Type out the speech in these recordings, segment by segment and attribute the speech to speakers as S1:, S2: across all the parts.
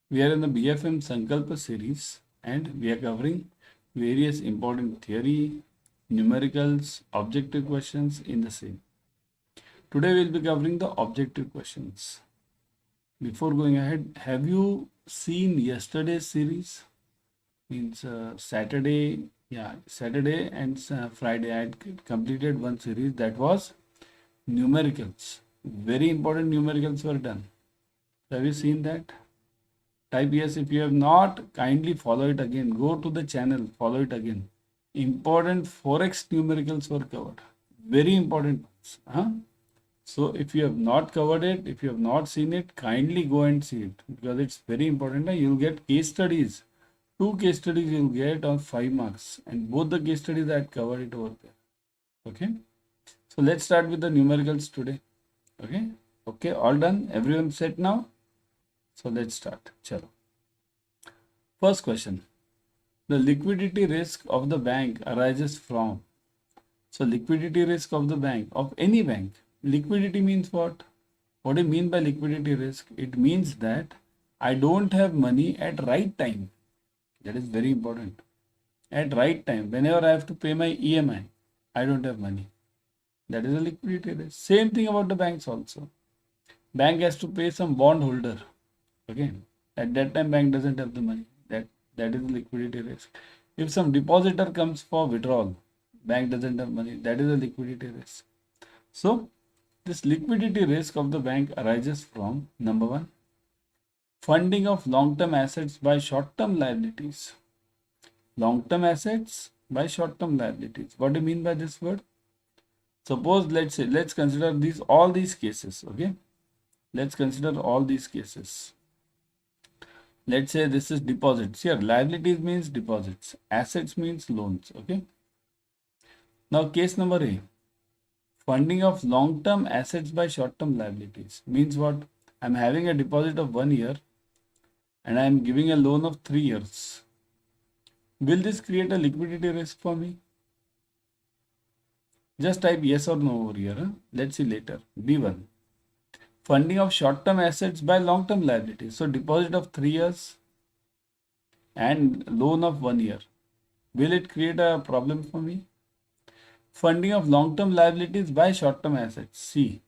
S1: We are in the BFM Sankalpa series and we are covering various important theory, numericals, objective questions in the same. Today we will be covering the objective questions. Before going ahead, have you seen yesterday's series? Means Saturday and Friday I had completed one series that was numericals. Very important numericals were done. Have you seen that? Type yes if you have not. Kindly follow it again. Go to the channel, follow it again. Important forex numericals were covered. Very important ones. Huh? So if you have not covered it, if you have not seen it, kindly go and see it because it's very important. You'll get case studies. 2 case studies you'll get on 5 marks, and both the case studies I had covered it over there. Okay. So let's start with the numericals today. Okay, all done. Everyone set now. So let's start. Chalo. First question. The liquidity risk of the bank arises from. So liquidity risk of the bank, of any bank. Liquidity means what? What do you mean by liquidity risk? It means that I don't have money at right time. That is very important. At right time, whenever I have to pay my EMI, I don't have money. That is a liquidity risk. Same thing about the banks also. Bank has to pay some bond holder. Okay. At that time, bank doesn't have the money. That is a liquidity risk. If some depositor comes for withdrawal, bank doesn't have money. That is a liquidity risk. So, this liquidity risk of the bank arises from number one, funding of long-term assets by short-term liabilities. Long-term assets by short-term liabilities. What do you mean by this word? Suppose let's consider all these cases. Okay, let's consider all these cases. Let's say this is deposits. Here, liabilities means deposits, assets means loans. Okay. Now, case number A, funding of long-term assets by short-term liabilities means what? I'm having a deposit of 1 year and I'm giving a loan of 3 years. Will this create a liquidity risk for me? Just type yes or no over here. Huh? Let's see later. B1. Funding of short-term assets by long-term liabilities. So deposit of 3 years and loan of 1 year. Will it create a problem for me? Funding of long-term liabilities by short-term assets. C.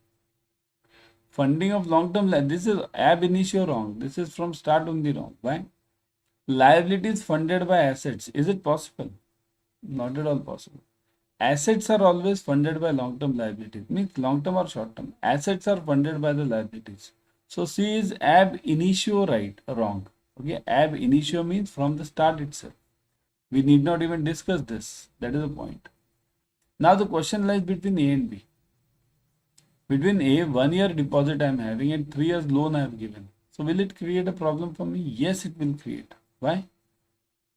S1: Funding of long-term liabilities. This is ab initio wrong. This is from start only wrong. Why? Liabilities funded by assets. Is it possible? Not at all possible. Assets are always funded by long-term liabilities. Means long-term or short-term. Assets are funded by the liabilities. So C is ab initio wrong. Okay, ab initio means from the start itself. We need not even discuss this. That is the point. Now the question lies between A and B. Between A, 1 year deposit I am having and 3 years loan I have given. So will it create a problem for me? Yes, it will create. Why?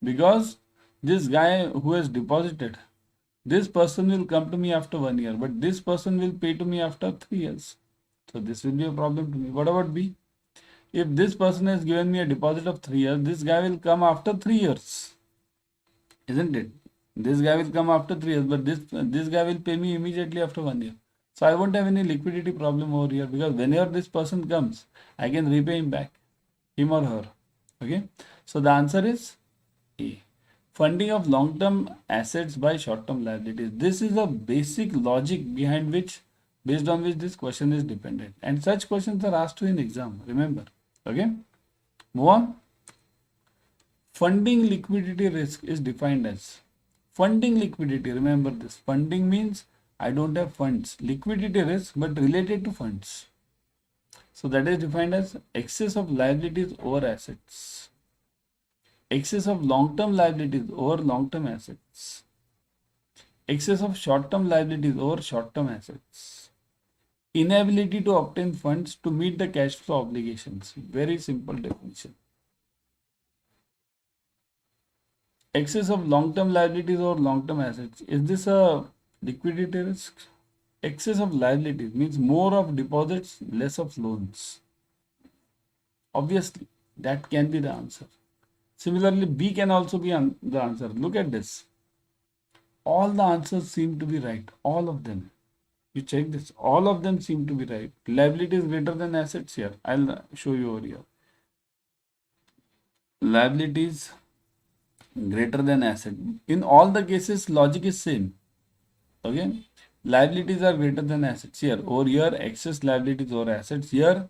S1: Because this guy who has deposited, this person will come to me after 1 year, but this person will pay to me after 3 years. So this will be a problem to me. What about B? If this person has given me a deposit of 3 years, this guy will come after 3 years. Isn't it? This guy will come after 3 years, but this guy will pay me immediately after 1 year. So I won't have any liquidity problem over here because whenever this person comes, I can repay him back, him or her. Okay. So the answer is A. Funding of long-term assets by short-term liabilities. This is a basic logic based on which this question is dependent. And such questions are asked to in exam. Remember. Okay. Move on. Funding liquidity risk is defined as funding liquidity. Remember this. Funding means I don't have funds. Liquidity risk, but related to funds. So that is defined as excess of liabilities over assets. Excess of long-term liabilities over long-term assets. Excess of short-term liabilities over short-term assets. Inability to obtain funds to meet the cash flow obligations. Very simple definition. Excess of long-term liabilities over long-term assets. Is this a liquidity risk? Excess of liabilities means more of deposits, less of loans. Obviously, that can be the answer. Similarly, B can also be the answer. Look at this. All the answers seem to be right. All of them. You check this. All of them seem to be right. Liability is greater than assets here. I'll show you over here. liabilities greater than asset. In all the cases, logic is same. Okay, liabilities are greater than assets here. Over here, excess liabilities over assets. Here,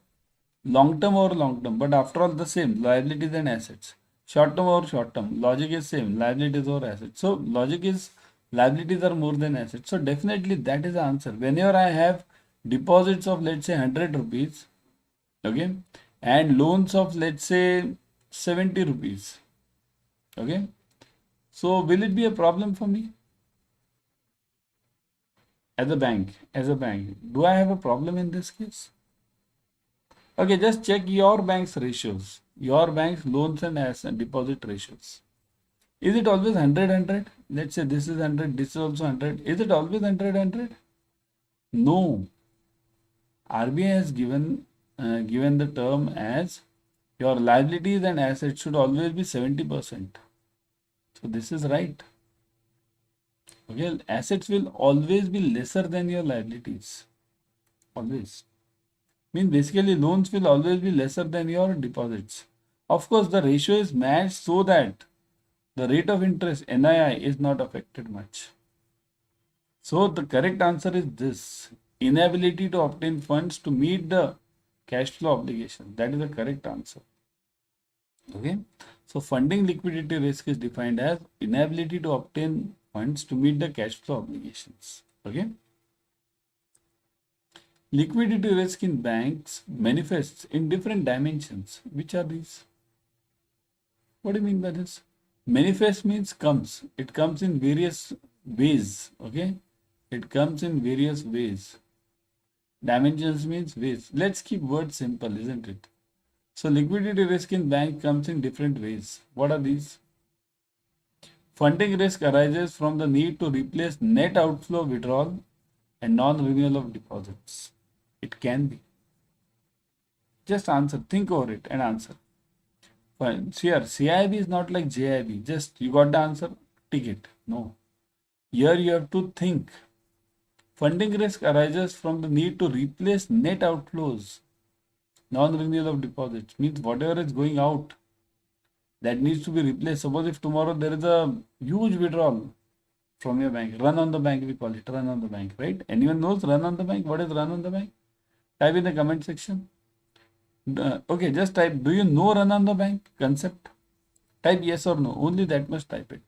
S1: long term over long term. But after all, the same liabilities and assets. Short term over short term. Logic is same. Liabilities over assets. So logic is liabilities are more than assets. So definitely that is the answer. Whenever I have deposits of let's say 100 rupees, okay, and loans of let's say 70 rupees, okay, so will it be a problem for me as a bank? As a bank, do I have a problem in this case? Okay, just check your bank's ratios, your bank's loans and asset deposit ratios. Is it always 100? Let's say this is 100, this is also 100. Is it always 100? No. RBI has given the term as your liabilities and assets should always be 70%. So this is right. Okay, assets will always be lesser than your liabilities. Always. Means basically loans will always be lesser than your deposits. Of course, the ratio is matched so that the rate of interest NII is not affected much. So the correct answer is this: inability to obtain funds to meet the cash flow obligation. That is the correct answer. Okay. So funding liquidity risk is defined as inability to obtain funds to meet the cash flow obligations. Okay. Liquidity risk in banks manifests in different dimensions. Which are these? What do you mean by this? Manifest means comes. It comes in various ways. Okay. It comes in various ways. Dimensions means ways. Let's keep words simple, isn't it? So liquidity risk in bank comes in different ways. What are these? Funding risk arises from the need to replace net outflow withdrawal and non-renewal of deposits. It can be. Just answer. Think over it and answer. Fine. Here, CAIIB is not like JIB. Just you got the answer, tick it. No. Here you have to think. Funding risk arises from the need to replace net outflows. Non-renewal of deposits means whatever is going out, that needs to be replaced. Suppose if tomorrow there is a huge withdrawal from your bank, run on the bank, we call it run on the bank, right? Anyone knows run on the bank? What is run on the bank? Type in the comment section. Okay, just type, do you know run on the bank concept? Type yes or no, only that much type it.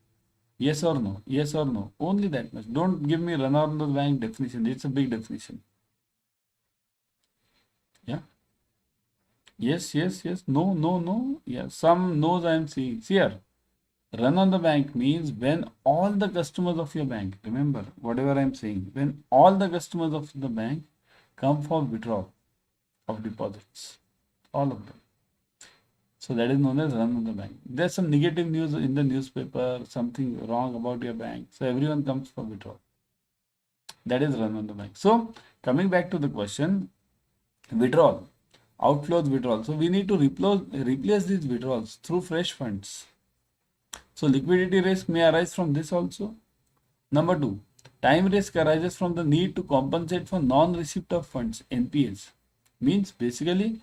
S1: Yes or no, yes or no, only that much. Don't give me run on the bank definition, it's a big definition. Yeah. Yes, no. Yeah, some no's I am seeing. See here, run on the bank means when all the customers of your bank, remember whatever I am saying, when all the customers of the bank come for withdrawal of deposits, all of them. So that is known as run on the bank. There's some negative news in the newspaper, something wrong about your bank. So everyone comes for withdrawal. That is run on the bank. So coming back to the question, withdrawal. Outflows, withdrawal. So we need to replace these withdrawals through fresh funds. So liquidity risk may arise from this also. Number 2, time risk arises from the need to compensate for non-receipt of funds, NPAs. Means basically,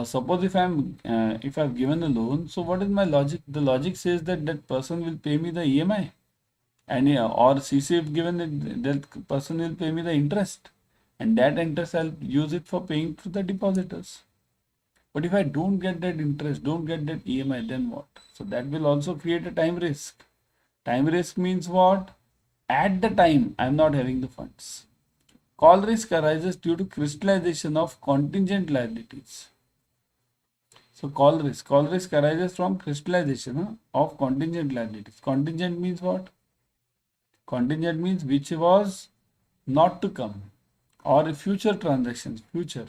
S1: suppose if I've given a loan, so what is my logic? The logic says that that person will pay me the EMI, and or CC if given that person will pay me the interest. And that interest I'll use it for paying to the depositors. But if I don't get that interest, don't get that EMI, then what? So that will also create a time risk. Time risk means what? At the time, I'm not having the funds. Call risk arises due to crystallization of contingent liabilities. So call risk arises from crystallization of contingent liabilities. Contingent means what? Contingent means which was not to come. Or future transactions, future,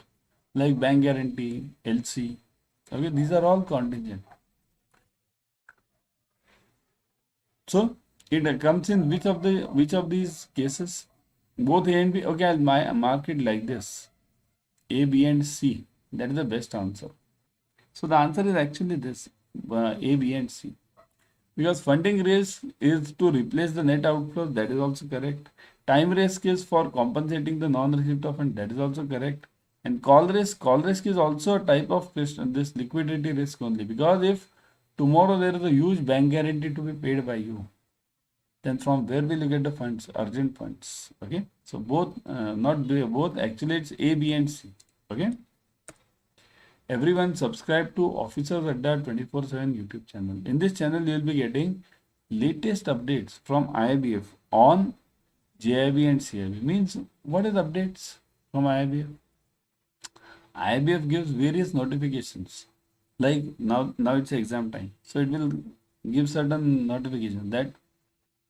S1: like bank guarantee, LC. Okay, these are all contingent. So it comes in which of these cases? Both A and B. Okay, I'll mark it like this: A, B, and C. That is the best answer. So the answer is actually this: A, B, and C. Because funding risk is to replace the net outflows. That is also correct. Time risk is for compensating the non-receipt of fund. That is also correct. And call risk is also a type of this liquidity risk only. Because if tomorrow there is a huge bank guarantee to be paid by you. Then from where will you get the funds? Urgent funds. Okay. So both, not both, actually it's A, B and C. Okay. Everyone subscribe to Officers Adda 24/7 YouTube channel. In this channel, you will be getting latest updates from IIBF on JIB and CIB. Means what is updates from IIBF? IIBF gives various notifications. Like now it's exam time. So it will give certain notification that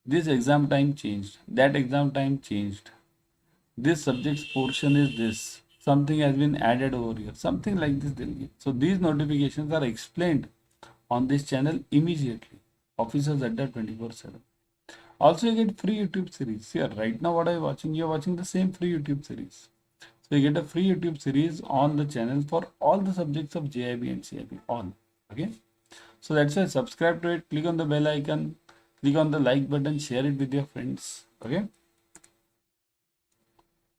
S1: this exam time changed, that exam time changed, this subject's portion is this, something has been added over here, something like this they'll give. So these notifications are explained on this channel immediately. Officers Adda 24/7. Also you get free YouTube series. Here right now what are you watching? You're watching the same free YouTube series. So you get a free YouTube series on the channel for all the subjects of JIB and CIB. All. Okay. So that's why subscribe to it, click on the bell icon, click on the like button, share it with your friends. Okay.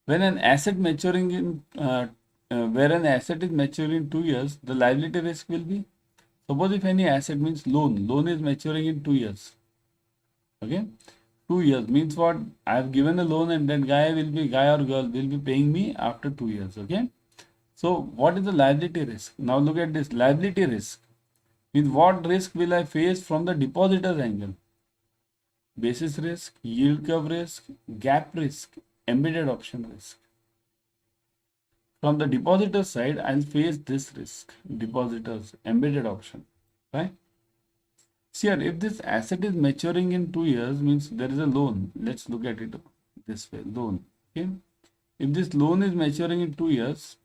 S1: When an asset maturing in where an asset is maturing in 2 years, the liability risk will be, suppose if any asset means loan is maturing in 2 years. Okay, 2 years means what? I have given a loan and that guy or girl will be paying me after 2 years. Okay, so what is the liability risk? Now look at this liability risk. Means what risk will I face from the depositor's angle? Basis risk, yield curve risk, gap risk, embedded option risk. From the depositor side, I'll face this risk, depositors, embedded option, right? See here, if this asset is maturing in 2 years, means there is a loan. Let's look at it this way, loan. Okay. If this loan is maturing in 2 years,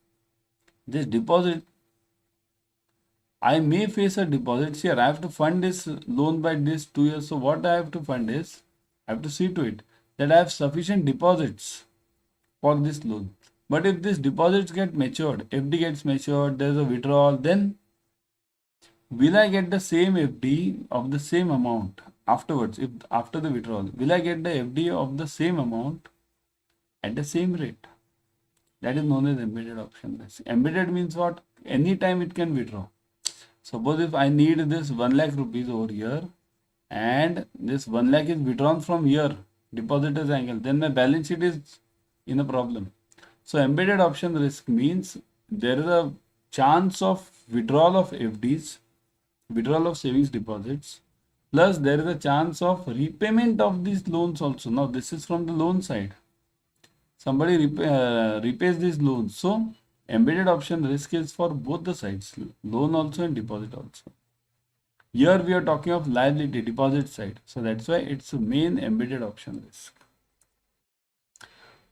S1: this deposit, I may face a deposit. Here, I have to fund this loan by this 2 years. So what I have to fund is, I have to see to it that I have sufficient deposits for this loan. But if these deposits get matured, FD gets matured, there is a withdrawal, then will I get the same FD of the same amount afterwards? If after the withdrawal, will I get the FD of the same amount at the same rate? That is known as embedded option risk. Embedded means what? Anytime it can withdraw. Suppose if I need this 1 lakh rupees over here and this 1 lakh is withdrawn from here, depositor's angle, then my balance sheet is in a problem. So embedded option risk means there is a chance of withdrawal of FDs, withdrawal of savings deposits, plus there is a chance of repayment of these loans also. Now this is from the loan side. Somebody repays these loans. So embedded option risk is for both the sides, loan also and deposit also. Here we are talking of liability, deposit side. So that's why it's a main embedded option risk.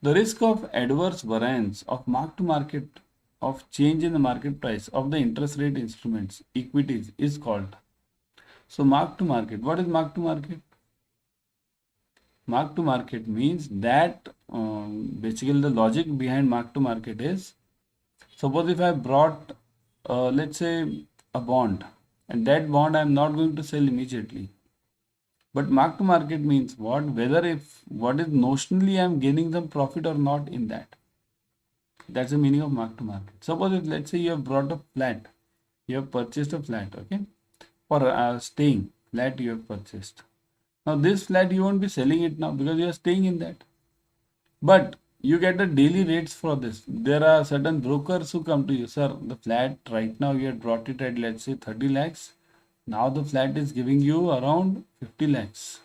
S1: The risk of adverse variance of mark-to-market of change in the market price of the interest rate instruments, equities, is called. So mark-to-market, what is mark-to-market? Mark-to-market means that basically the logic behind mark-to-market is, suppose if I brought, let's say, a bond, and that bond I am not going to sell immediately. But mark to market means what? Whether if what is notionally I am gaining some profit or not in that. That's the meaning of mark to market. Suppose if let's say you have brought a flat, you have purchased a flat, okay, for staying flat you have purchased. Now this flat you won't be selling it now because you are staying in that. But you get the daily rates for this. There are certain brokers who come to you, sir, the flat right now you had brought it at let's say 30 lakhs. Now the flat is giving you around 50 lakhs.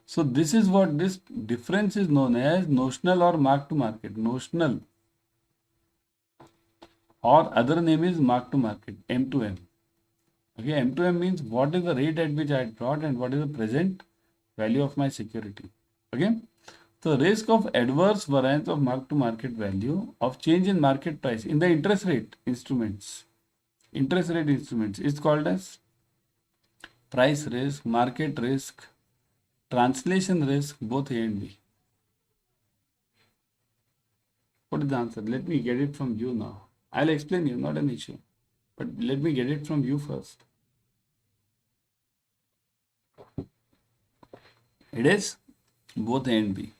S1: So this is what this difference is known as notional or mark to market. Notional or other name is mark to market, M to M. Okay, M to M means what is the rate at which I had brought and what is the present value of my security. Okay. So risk of adverse variance of mark to market value of change in market price in the interest rate instruments. Interest rate instruments is called as price risk, market risk, translation risk, both A and B. What is the answer? Let me get it from you now. I'll explain you, not an issue. But let me get it from you first. It is both A and B.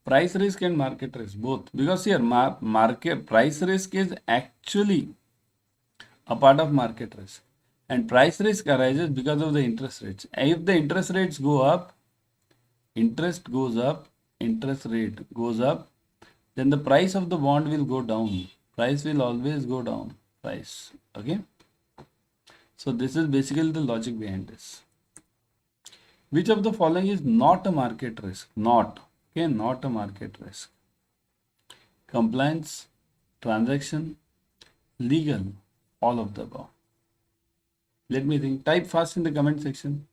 S1: Price risk and market risk, both. Because here market price risk is actually a part of market risk. And price risk arises because of the interest rates. If the interest rates go up, interest rate goes up, then the price of the bond will go down. Price will always go down. Price. Okay. So this is basically the logic behind this. Which of the following is not a market risk? Not. Okay, not a market risk. Compliance, transaction, legal, all of the above. Let me think. Type fast in the comment section.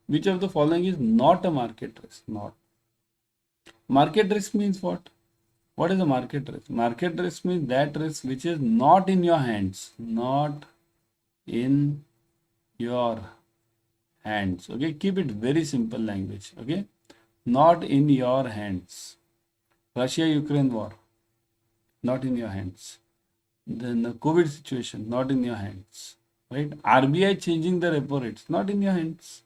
S1: Which of the following is not a market risk? Not. Market risk means what? What is a market risk? Market risk means that risk which is not in your hands. Not in your hands. Okay, keep it very simple language. Okay, not in your hands. Russia-Ukraine war, not in your hands. Then the COVID situation, not in your hands. Right? RBI changing the repo rates, not in your hands.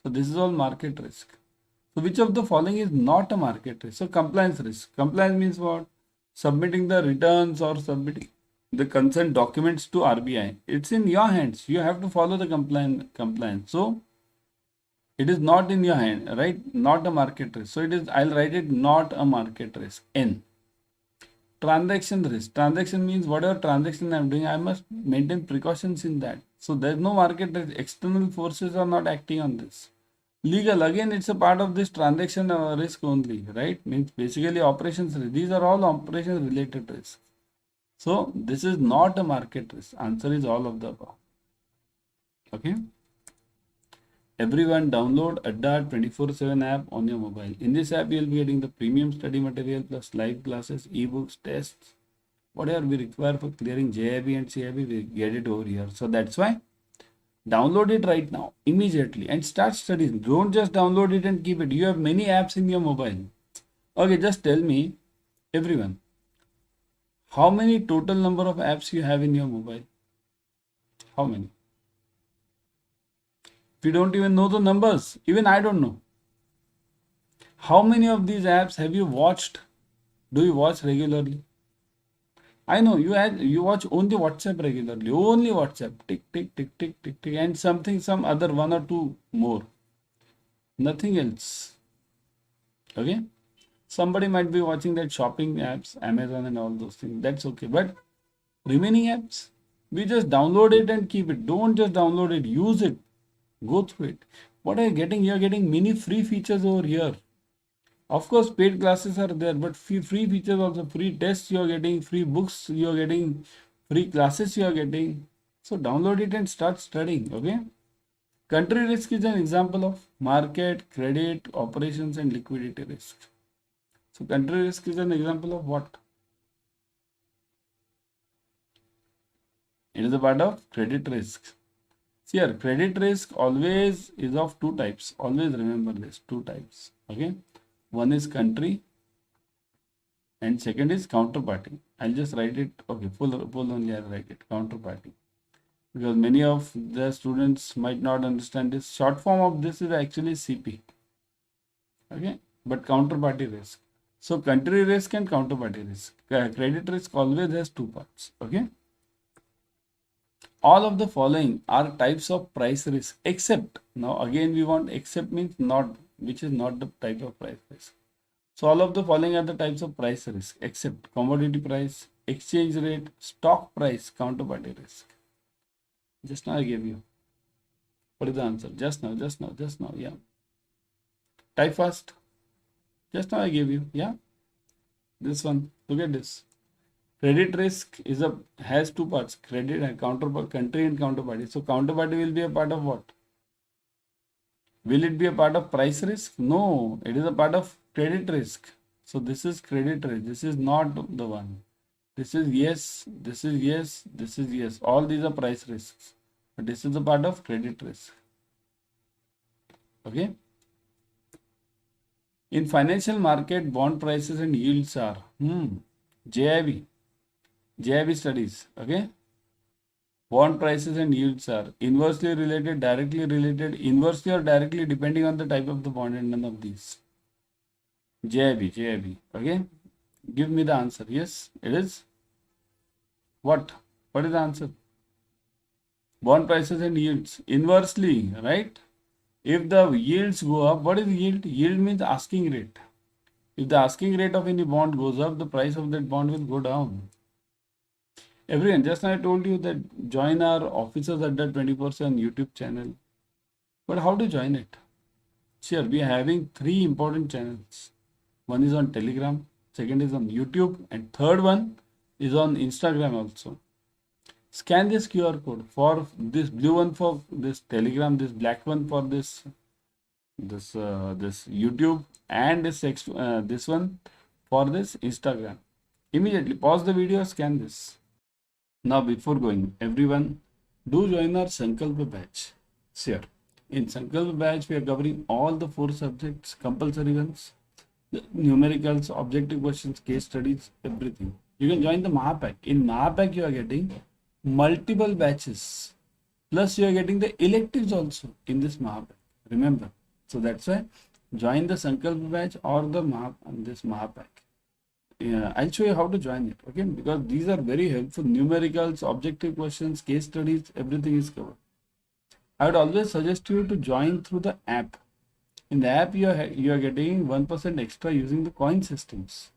S1: So this is all market risk. So which of the following is not a market risk? So compliance risk. Compliance means what? Submitting the returns or submitting the consent documents to RBI. It's in your hands. You have to follow the compliance. So it is not in your hand, right? Not a market risk. So it is, I'll write it not a market risk. N. Transaction risk. Transaction means whatever transaction I'm doing, I must maintain precautions in that. So there's no market risk. External forces are not acting on this. Legal, again, it's a part of this transaction risk only, right? Means basically operations risk. These are all operations related risks. So this is not a market risk. Answer is all of the above. Okay. Everyone download Adda 24/7 app on your mobile. In this app, you'll be getting the premium study material plus live classes, ebooks, tests. Whatever we require for clearing JIB and CAIIB, we get it over here. So that's why download it right now, immediately, and start studying. Don't just download it and keep it. You have many apps in your mobile. Okay, just tell me, everyone, how many total number of apps you have in your mobile? How many? We don't even know the numbers. Even I don't know. How many of these apps have you watched? Do you watch regularly? I know you watch only WhatsApp regularly. Only WhatsApp. Tick, tick, tick, tick, tick, tick. And some other one or two more. Nothing else. Okay? Somebody might be watching that shopping apps, Amazon and all those things. That's okay. But remaining apps, we just download it and keep it. Don't just download it. Use it. Go through it. What are you getting? You're getting many free features over here. Of course, paid classes are there, but free features also, free tests you are getting, free books you are getting, free classes you are getting. So download it and start studying. Okay. Country risk is an example of market, credit, operations, and liquidity risk. So country risk is an example of what? It is a part of credit risk. See here, credit risk always is of two types. Always remember this, two types. Okay. One is country and second is counterparty. I'll just write it. Okay, full only I'll write it. Counterparty. Because many of the students might not understand this. Short form of this is actually CP. Okay. But counterparty risk. So country risk and counterparty risk. Credit risk always has two parts. Okay. All of the following are types of price risk except, now again we want except means not, which is not the type of price risk. So all of the following are the types of price risk except commodity price, exchange rate, stock price, counterparty risk. Just now I gave you. What is the answer? Just now, yeah. Type fast. Just now I gave you, yeah. This one, look at this. Credit risk has two parts, credit and counterparty, country and counterparty. So counterparty will be a part of what? Will it be a part of price risk? No, it is a part of credit risk. So this is credit risk. This is not the one. This is yes, this is yes, this is yes. All these are price risks. But this is a part of credit risk. Okay. In financial market, bond prices and yields are JIB studies. Okay. Bond prices and yields are inversely related, directly related, inversely or directly depending on the type of the bond, and none of these. JIB. Okay. Give me the answer. Yes, it is. What? What is the answer? Bond prices and yields. Inversely, right? If the yields go up, what is yield? Yield means asking rate. If the asking rate of any bond goes up, the price of that bond will go down. Everyone, just now I told you that join our Officers Adda 24/7 YouTube channel. But how to join it? Sure, we are having three important channels. One is on Telegram, second is on YouTube, and third one is on Instagram also. Scan this QR code for this blue one for this Telegram, this black one for this YouTube, and this one for this Instagram. Immediately pause the video, scan this. Now before going, everyone do join our Sankalpa batch. Sure. In Sankalpa batch, we are covering all the 4 subjects, compulsory ones, the numericals, objective questions, case studies, everything. You can join the Mahapack. In Mahapack, you are getting multiple batches. Plus, you are getting the electives also in this Mahapack. Remember. So that's why join the Sankalpa batch or the Mahapack. Yeah, I'll show you how to join it. Okay, because these are very helpful. Numericals, objective questions, case studies, everything is covered. I would always suggest you to join through the app. In the app, you are getting 1% extra using the coin systems.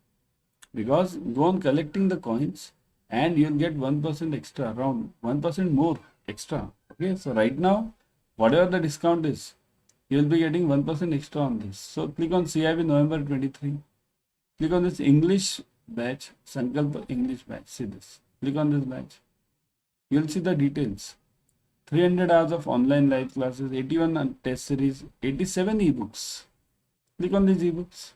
S1: Because go on collecting the coins and you'll get 1% extra, around 1% more extra. Okay, so right now, whatever the discount is, you'll be getting 1% extra on this. So click on CAIIB November 23. Click on this English batch, Sankalpa English batch. See this. Click on this batch. You'll see the details. 300 hours of online live classes, 81 test series, 87 ebooks. Click on these ebooks.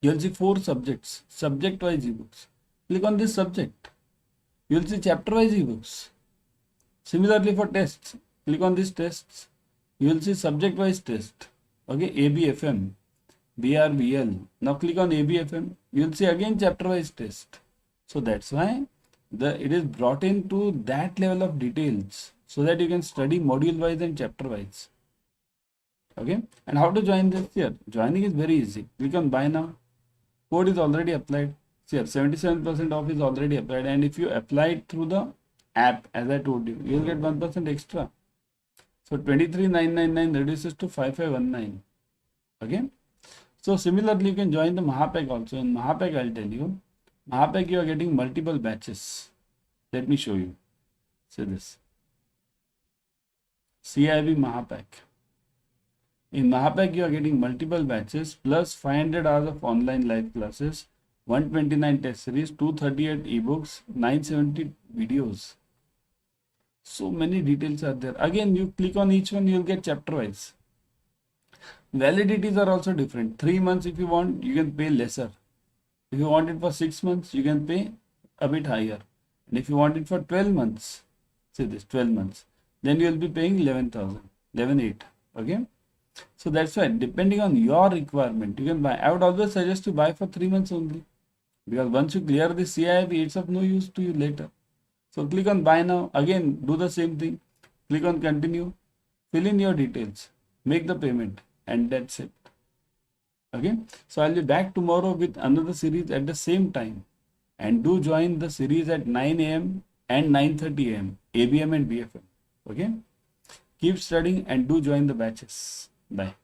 S1: You'll see 4 subjects, subject-wise ebooks. Click on this subject. You'll see chapter-wise ebooks. Similarly for tests, click on these tests. You'll see subject-wise test. Okay, ABFM, BRBL. Now click on ABFM. You'll see again chapter-wise test. So that's why it is brought into that level of details so that you can study module-wise and chapter-wise. Okay, and how to join this here? Joining is very easy. Click on buy now. Code is already applied. See here, 77% off is already applied, and if you apply it through the app, as I told you, you'll get 1% extra. So 23,999 reduces to 5,519. Okay. So similarly, you can join the Mahapack also. In Mahapack, I'll tell you, Mahapack you are getting multiple batches. Let me show you. See this. CAIIB Mahapack. In Mahapack, you are getting multiple batches plus 500 hours of online live classes, 129 test series, 238 ebooks, 970 videos. So many details are there. Again, you click on each one, you'll get chapter wise. Validities are also different. 3 months if you want, you can pay lesser. If you want it for 6 months, you can pay a bit higher. And if you want it for 12 months, say this 12 months, then you will be paying 11,000, 11,800. Okay. So that's why depending on your requirement, you can buy. I would always suggest to buy for 3 months only. Because once you clear the CAIIB, it's of no use to you later. So click on buy now. Again, do the same thing. Click on continue. Fill in your details. Make the payment. And that's it. Okay. So I'll be back tomorrow with another series at the same time. And do join the series at 9 a.m. and 9:30 a.m. ABM and BFM. Okay. Keep studying and do join the batches. Bye.